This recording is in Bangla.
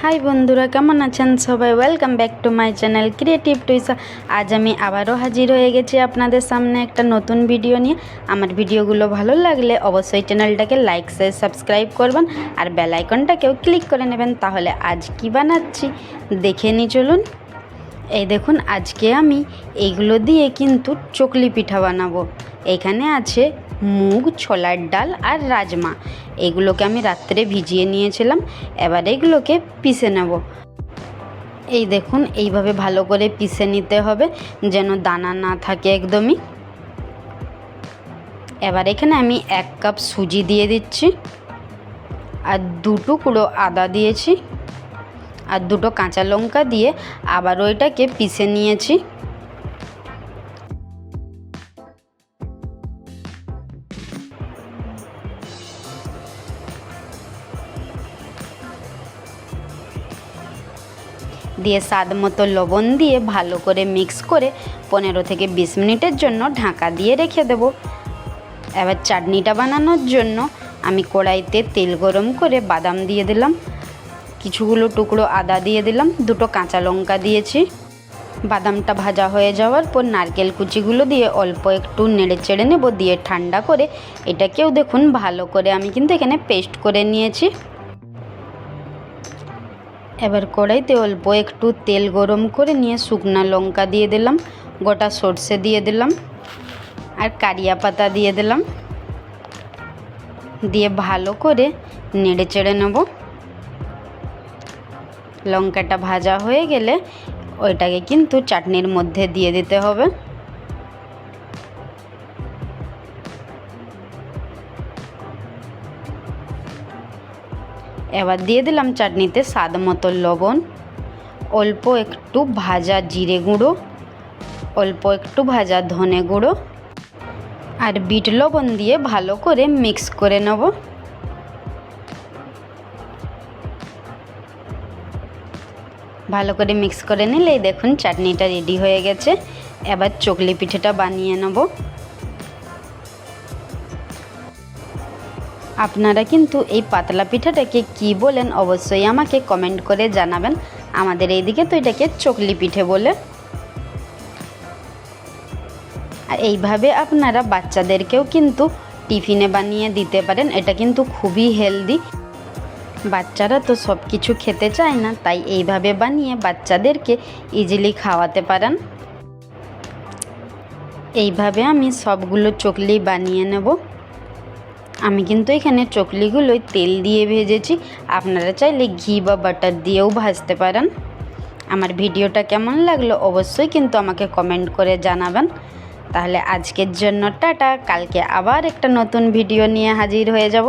হাই বন্ধুরা, কেমন আছেন সবাই? Welcome back to my channel creative Twisha. আজ আমি আবারও হাজির হয়ে গেছি আপনাদের সামনে একটা নতুন ভিডিও নিয়ে। আমার ভিডিওগুলো ভালো লাগলে অবশ্যই চ্যানেলটাকে লাইক শেয়ার সাবস্ক্রাইব করবেন আর বেল আইকনটাকেও ক্লিক করে নেবেন। তাহলে আজ কি বানাচ্ছি দেখে নি চলুন। এই দেখুন, আজকে আমি এইগুলো দিয়ে কিন্তু চকলি পিঠা বানাবো। এখানে আছে মুগ, ছোলার ডাল আর রাজমা। এগুলোকে আমি রাত্রে ভিজিয়ে নিয়েছিলাম। এবার এগুলোকে পিষে নেব। এই দেখুন, এইভাবে ভালো করে পিষে নিতে হবে যেন দানা না থাকে একদমই। এবার এখানে আমি 1 কাপ সুজি দিয়ে দিচ্ছি আর 2 টুকরো আদা দিয়েছি আর 2টো কাঁচা লঙ্কা দিয়ে আবার ওইটাকে পিষে নিয়েছি। দিয়ে স্বাদ মতো লবণ দিয়ে ভালো করে মিক্স করে 15 থেকে 20 মিনিটের জন্য ঢাকা দিয়ে রেখে দেব। এবার চাটনিটা বানানোর জন্য আমি কড়াইতে তেল গরম করে বাদাম দিয়ে দিলাম, কিছুগুলো টুকরো আদা দিয়ে দিলাম, 2টো কাঁচা লঙ্কা দিয়েছি। বাদামটা ভাজা হয়ে যাওয়ার পর নারকেল কুচিগুলো দিয়ে অল্প একটু নেড়ে চেড়ে নেব। দিয়ে ঠান্ডা করে এটাকেও দেখুন ভালো করে আমি কিন্তু এখানে পেস্ট করে নিয়েছি। এবার কড়াইতে অল্প একটু তেল গরম করে নিয়ে শুকনো লঙ্কা দিয়ে দিলাম, গোটা সর্ষে দিয়ে দিলাম আর কারিয়া পাতা দিয়ে দিলাম। দিয়ে ভালো করে নেড়ে চেড়ে নেব। লঙ্কাটা ভাজা হয়ে গেলে ওইটাকে কিন্তু চাটনির মধ্যে দিয়ে দিতে হবে। এবার দিয়ে দিলাম চাটনিতে স্বাদ মতো লবণ, অল্প একটু ভাজা জিরে গুঁড়ো, অল্প একটু ভাজা ধনে গুঁড়ো আর বিট লবণ দিয়ে ভালো করে মিক্স করে নেব। ভালো করে মিক্স করে নিলেই দেখুন চাটনিটা রেডি হয়ে গেছে। এবার চকলি পিঠাটা বানিয়ে নেব। আপনারা কিন্তু এই পাতলা পিঠাটাকে কি বলেন অবশ্যই আমাকে কমেন্ট করে জানাবেন। আমাদের এইদিকে তো এটাকে চকলি পিঠে বলে। আর এইভাবে আপনারা বাচ্চাদেরকেও কিন্তু টিফিনে বানিয়ে দিতে পারেন। এটা কিন্তু খুবই হেলদি। বাচ্চারা তো সব কিছু খেতে চায় না, তাই এইভাবে বানিয়ে বাচ্চাদেরকে ইজিলি খাওয়াতে পারেন। এইভাবে আমি সবগুলো চকলি বানিয়ে নেব। আমি কিন্তু এখানে চকলিগুলোই তেল দিয়ে ভেজেছি, আপনারা চাইলে ঘি বা বাটার দিয়েও ভাজতে পারেন। আমার ভিডিওটা কেমন লাগলো অবশ্যই কিন্তু আমাকে কমেন্ট করে জানাবেন। তাহলে আজকের জন্য টাটা, কালকে আবার একটা নতুন ভিডিও নিয়ে হাজির হয়ে যাব।